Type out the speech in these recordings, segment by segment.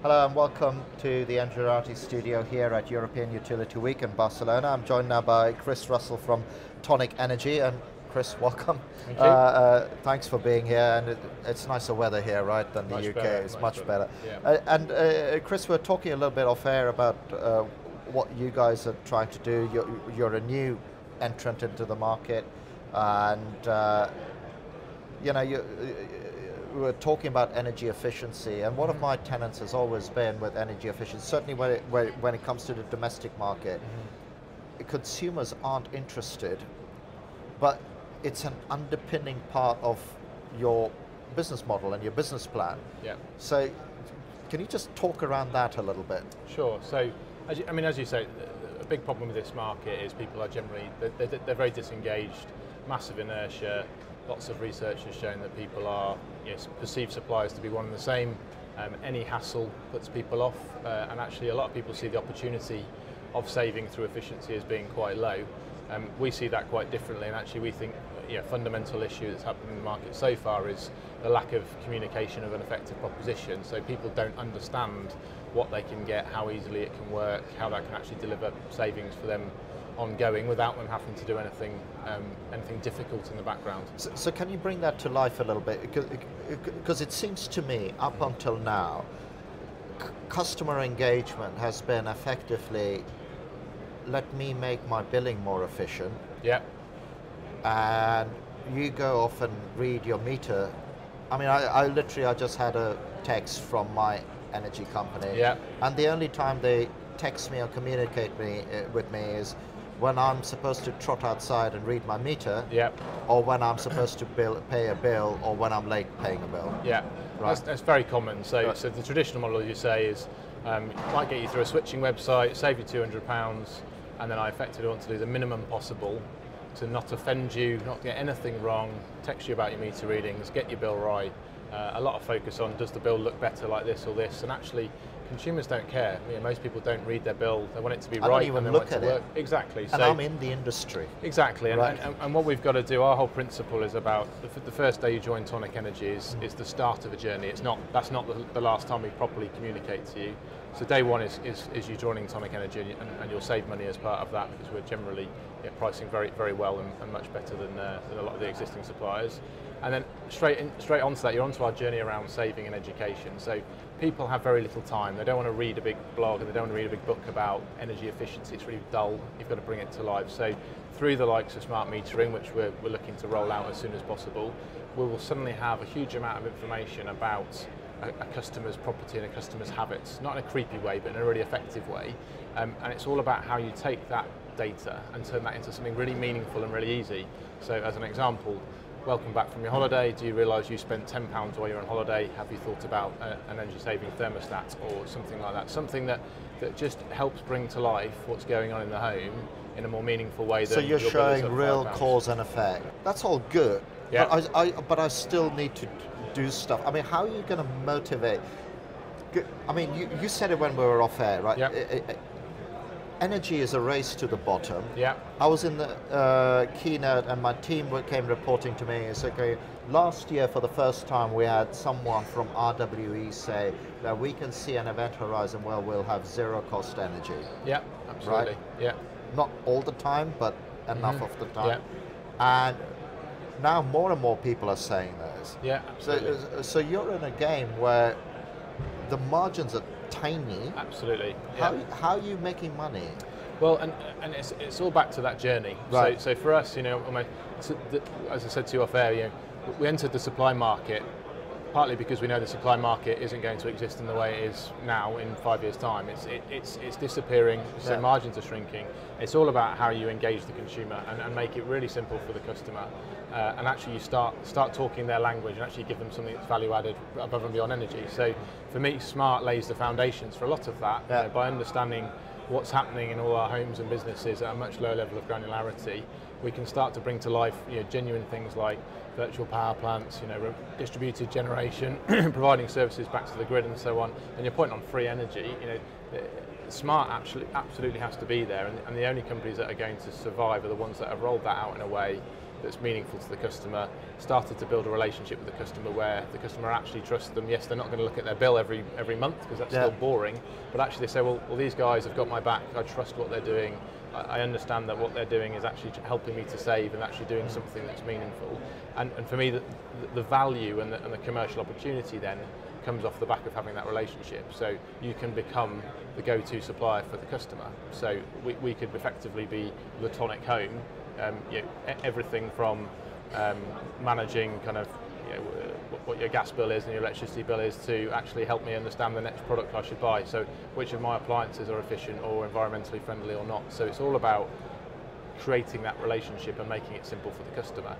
Hello and welcome to the Engerati studio here at European Utility Week in Barcelona. I'm joined now by Chris Russell from Tonik Energy, and Chris, welcome. Thank you. Thanks for being here, and it's nicer weather here, right, than the UK. Better, it's much better. Yeah. Chris, we're talking a little bit off air about what you guys are trying to do. You're a new entrant into the market, and we were talking about energy efficiency, and one of my tenets has always been with energy efficiency, certainly when it comes to the domestic market, consumers aren't interested, but it's an underpinning part of your business model and your business plan. Yeah. So can you just talk around that a little bit? Sure. So, as you say, a big problem with this market is people are generally, they're very disengaged, massive inertia. Lots of research has shown that people are perceive suppliers to be one and the same. Any hassle puts people off, and actually a lot of people see the opportunity of saving through efficiency as being quite low. We see that quite differently, and actually we think a fundamental issue that's happened in the market so far is the lack of communication of an effective proposition. So people don't understand what they can get, how easily it can work, how that can actually deliver savings for them ongoing without them having to do anything difficult in the background. So can you bring that to life a little bit? Because it seems to me, up until now, customer engagement has been effectively, let me make my billing more efficient. Yeah. And you go off and read your meter. I just had a text from my energy company. Yeah. And the only time they text me or communicate with me is when I'm supposed to trot outside and read my meter, or when I'm supposed to pay a bill, or when I'm late paying a bill. Yeah, right. That's very common. So the traditional model, as you say, is might get you through a switching website, save you £200, and then I effectively want to do the minimum possible to not offend you, not get anything wrong, text you about your meter readings, get your bill right. A lot of focus on, does the bill look better like this or this, and actually consumers don't care. Most people don't read their bill, they want it to be right. I don't even look at it. Exactly. And I'm in the industry. Exactly, right. and what we've got to do, our whole principle is about, the first day you join Tonik Energy is the start of a journey. That's not the last time we properly communicate to you. So day one is you joining Tonik Energy, and you'll save money as part of that, because we're generally pricing very, very well and much better than a lot of the existing suppliers. And then straight onto that, you're onto our journey around saving and education. So people have very little time. They don't want to read a big blog, and they don't want to read a big book about energy efficiency. It's really dull. You've got to bring it to life. So through the likes of smart metering, which we're looking to roll out as soon as possible, we will suddenly have a huge amount of information about a customer's property and a customer's habits, not in a creepy way, but in a really effective way. And it's all about how you take that data and turn that into something really meaningful and really easy. So as an example, welcome back from your holiday. Do you realise you spent £10 while you're on holiday? Have you thought about an energy saving thermostat or something like that? Something that just helps bring to life what's going on in the home in a more meaningful way. So you're showing real cause and effect. That's all good. Yeah. But I still need to do stuff. How are you going to motivate? You said it when we were off air, right? Yeah. Energy is a race to the bottom. Yeah. I was in the keynote, and my team came reporting to me and said, okay, last year for the first time we had someone from RWE say that we can see an event horizon where we'll have zero cost energy. Yeah, absolutely. Right? Yeah. Not all the time, but enough of the time. Yeah. And now more and more people are saying this. Yeah, absolutely. So you're in a game where the margins are tiny. Absolutely. How are you making money? Well, and it's all back to that journey. Right. So for us, as I said to you off air, we entered the supply market partly because we know the supply market isn't going to exist in the way it is now in 5 years' time. It's disappearing, so margins are shrinking. It's all about how you engage the consumer and make it really simple for the customer. And actually you start talking their language and actually give them something that's value added above and beyond energy. So for me, Smart lays the foundations for a lot of that. By understanding what's happening in all our homes and businesses at a much lower level of granularity, we can start to bring to life genuine things like virtual power plants, distributed generation, providing services back to the grid and so on. And your point on free energy, Smart absolutely has to be there, and the only companies that are going to survive are the ones that have rolled that out in a way that's meaningful to the customer, started to build a relationship with the customer where the customer actually trusts them. Yes, they're not going to look at their bill every month because that's still boring, but actually they say, well, these guys have got my back, I trust what they're doing, I understand that what they're doing is actually helping me to save and actually doing something that's meaningful. And for me, the value and the commercial opportunity then comes off the back of having that relationship. So you can become the go-to supplier for the customer. So we could effectively be the Tonik home, everything from managing kind of what your gas bill is and your electricity bill is to actually help me understand the next product I should buy. So which of my appliances are efficient or environmentally friendly or not. So it's all about creating that relationship and making it simple for the customer.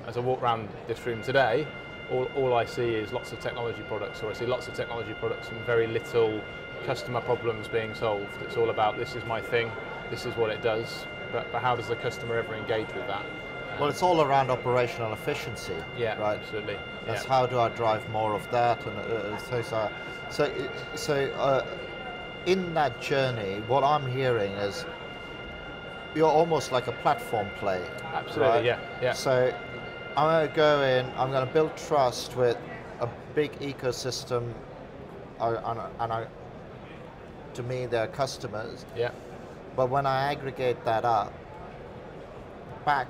As I walk around this room today, all I see is lots of technology products, or I see lots of technology products and very little customer problems being solved. It's all about, this is my thing, this is what it does, but how does the customer ever engage with that? Well, it's all around operational efficiency, yeah, right? Absolutely. That's how do I drive more of that, and so in that journey, what I'm hearing is you're almost like a platform play. Absolutely, right? yeah. So I'm going to go in, I'm going to build trust with a big ecosystem, to me, they're customers. Yeah. But when I aggregate that up, back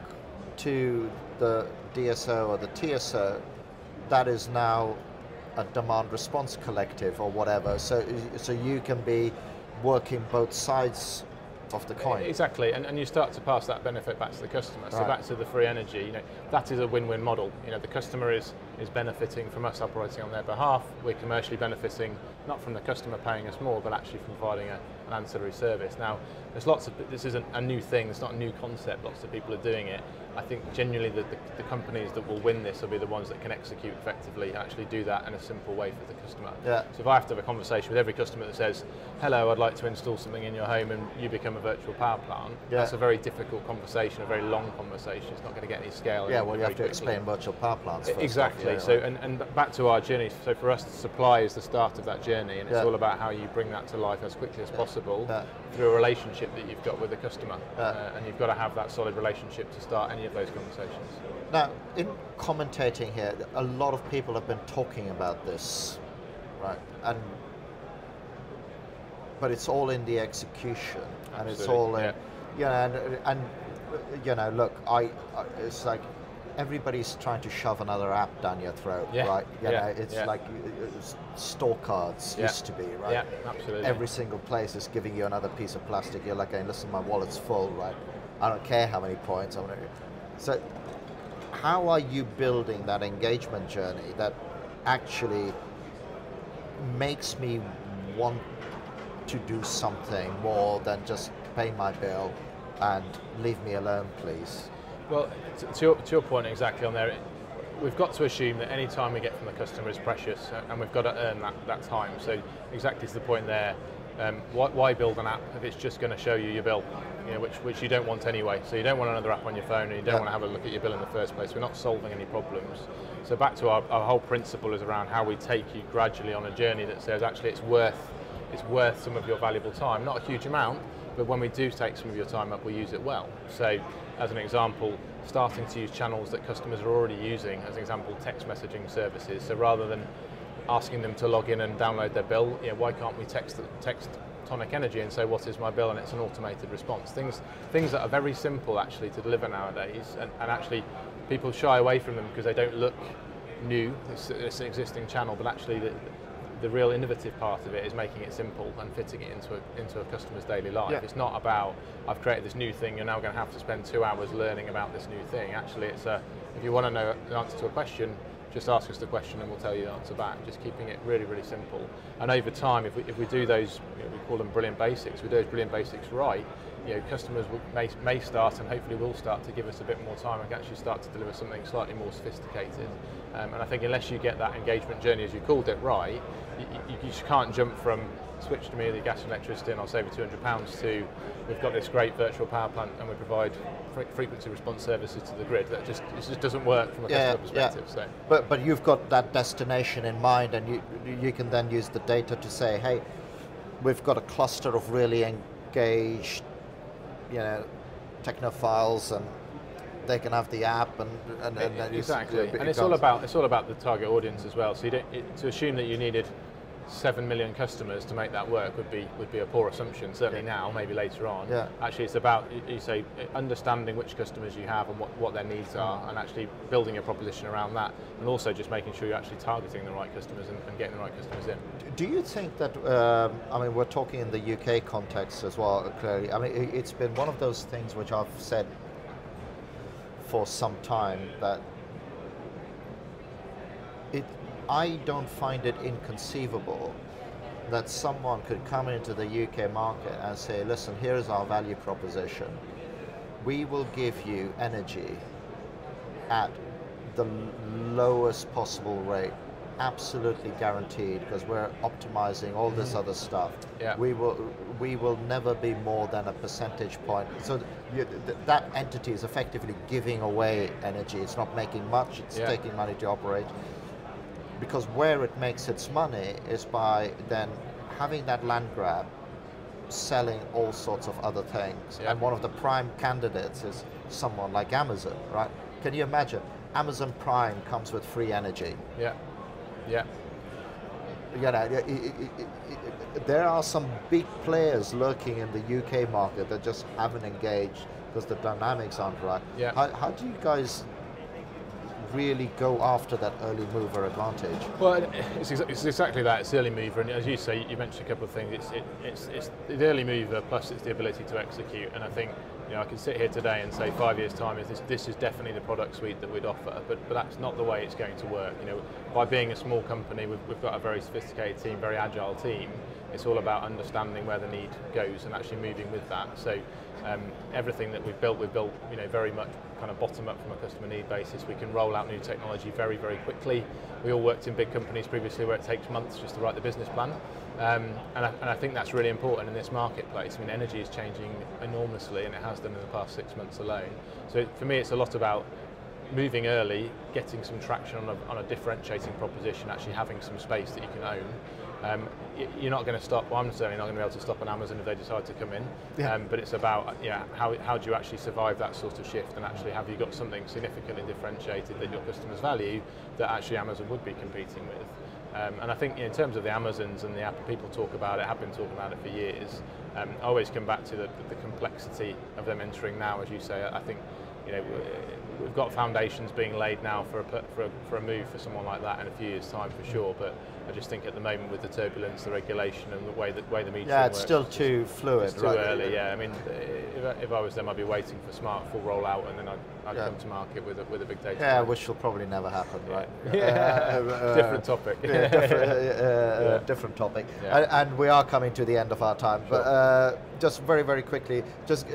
to the DSO or the TSO, that is now a demand response collective or whatever. So you can be working both sides of the coin. Exactly, and you start to pass that benefit back to the customer. So back to the free energy, that is a win-win model. The customer is benefiting from us operating on their behalf. We're commercially benefiting not from the customer paying us more, but actually from providing an ancillary service. Now, there's lots of, this isn't a new thing, it's not a new concept, lots of people are doing it. I think genuinely the companies that will win this will be the ones that can execute effectively and actually do that in a simple way for the customer. Yeah. So if I have to have a conversation with every customer that says, hello, I'd like to install something in your home, and you become a virtual power plant, that's a very difficult conversation, a very long conversation. It's not going to get any scale. Yeah, well, you have to explain virtual power plants first. Exactly. So, and back to our journey, so for us, supply is the start of that journey, and it's all about how you bring that to life as quickly as possible through a relationship that you've got with the customer. And you've got to have that solid relationship to start any of those conversations. Now, in commentating here, a lot of people have been talking about this, right? But it's all in the execution, and it's all in, look, it's like everybody's trying to shove another app down your throat, right? It's like store cards used to be, right? Yeah, absolutely. Every single place is giving you another piece of plastic. You're like, hey, listen, my wallet's full, right? I don't care how many points. So how are you building that engagement journey that actually makes me want to do something more than just pay my bill and leave me alone, please? Well, to your point exactly on there, we've got to assume that any time we get from the customer is precious, and we've got to earn that time. So exactly to the point there, why build an app if it's just going to show you your bill, which you don't want anyway. So you don't want another app on your phone, and you don't want to have a look at your bill in the first place. We're not solving any problems. So back to our whole principle is around how we take you gradually on a journey that says actually it's worth some of your valuable time, not a huge amount, but when we do take some of your time up, we use it well. So as an example, starting to use channels that customers are already using, as an example, text messaging services. So rather than asking them to log in and download their bill, why can't we text Tonik Energy and say, what is my bill? And it's an automated response. Things that are very simple actually to deliver nowadays, and actually people shy away from them because they don't look new, it's an existing channel, but actually the real innovative part of it is making it simple and fitting it into a customer's daily life. It's not about, I've created this new thing, you're now going to have to spend 2 hours learning about this new thing. Actually, it's if you want to know the answer to a question, just ask us the question and we'll tell you the answer back, just keeping it really, really simple. And over time, if we do those, we call them brilliant basics, we do those brilliant basics right, customers may start, and hopefully will start, to give us a bit more time and can actually start to deliver something slightly more sophisticated. And I think unless you get that engagement journey, as you called it, right, you just can't jump from switch to me the gas and electricity and I'll save you £200 to we've got this great virtual power plant and we provide frequency response services to the grid. It just doesn't work from a customer perspective. So. But you've got that destination in mind, and you can then use the data to say, hey, we've got a cluster of really engaged, technophiles, and they can have the app and exactly. And it's all about the target audience as well. So you don't, to assume that you needed 7 million customers to make that work would be a poor assumption, certainly now, maybe later on. Yeah. Actually, it's about, you say, understanding which customers you have and what their needs are, and actually building a proposition around that, and also just making sure you're actually targeting the right customers and getting the right customers in. Do you think that, I mean, we're talking in the UK context as well, clearly. I mean, it's been one of those things which I've said for some time, that I don't find it inconceivable that someone could come into the UK market and say, listen, here's our value proposition. We will give you energy at the lowest possible rate, absolutely guaranteed, because we're optimizing all this other stuff. Yeah. We will never be more than a percentage point. So that entity is effectively giving away energy. It's not making much, it's taking money to operate. Because where it makes its money is by then having that land grab, selling all sorts of other things. And one of the prime candidates is someone like Amazon, right? Can you imagine? Amazon Prime comes with free energy. Yeah, yeah. You know, there are some big players lurking in the UK market that just haven't engaged because the dynamics aren't right. Yeah. How do you guys really go after that early mover advantage? Well, it's exactly that. It's the early mover, and as you say, you mentioned a couple of things. It's the early mover, plus it's the ability to execute. And I think, you know, I can sit here today and say 5 years' time, this is definitely the product suite that we'd offer, but that's not the way it's going to work. You know, by being a small company, we've got a very sophisticated team, very agile team. It's all about understanding where the need goes and actually moving with that. So everything that we've built, you know, very much kind of bottom up from a customer need basis. We can roll out new technology very, very quickly. We all worked in big companies previously where it takes months just to write the business plan. And I think that's really important in this marketplace. I mean, energy is changing enormously, and it has done in the past 6 months alone. So for me, it's a lot about moving early, getting some traction on a differentiating proposition, actually having some space that you can own. You're not going to stop, well, I'm certainly not going to be able to stop on Amazon if they decide to come in, but it's about how do you actually survive that sort of shift, and actually have you got something significantly differentiated that your customers value that actually Amazon would be competing with. And I think, in terms of the Amazons and the Apple, people talk about it, have been talking about it for years. I always come back to the complexity of them entering now, as you say. I think, you know, we've got foundations being laid now for a move for someone like that in a few years' time, for sure. But I just think at the moment, with the turbulence, the regulation, and the way the metering it's works, still too fluid. It's too early. Yeah, I mean, if I was them, I'd be waiting for smart full rollout, and then I'd come to market with a big data. Yeah, which will probably never happen, right? Different topic. Different topic. And we are coming to the end of our time. Sure. But just very, very quickly, just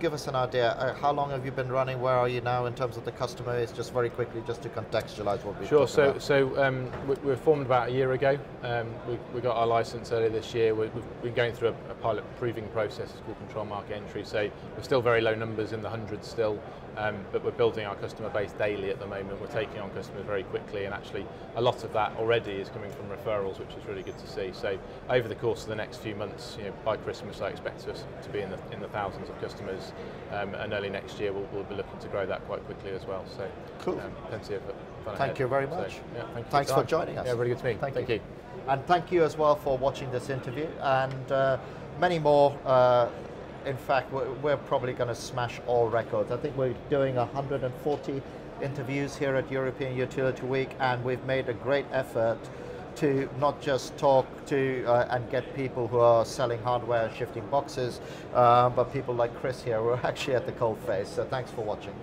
give us an idea. How long have you been running? Where are you now in terms of the customer base? Just very quickly, just to contextualize what we're talking about. So we were formed about a year ago. We got our license earlier this year. We've been going through a pilot proving process called control market entry. So we're still very low numbers, in the hundreds still. But we're building our customer base daily at the moment. We're taking on customers very quickly, and actually a lot of that already is coming from referrals, which is really good to see. So over the course of the next few months, you know, by Christmas, I expect us to be in the thousands of customers, and early next year we'll be looking to grow that quite quickly as well. So cool. Plenty of fun Thank ahead. you very much. So, thanks for joining us. Yeah, really good to meet. Thank you. And thank you as well for watching this interview, and many more. In fact, we're probably going to smash all records. I think we're doing 140 interviews here at European Utility Week, and we've made a great effort to not just talk to and get people who are selling hardware, shifting boxes, but people like Chris here who are actually at the coalface. So thanks for watching.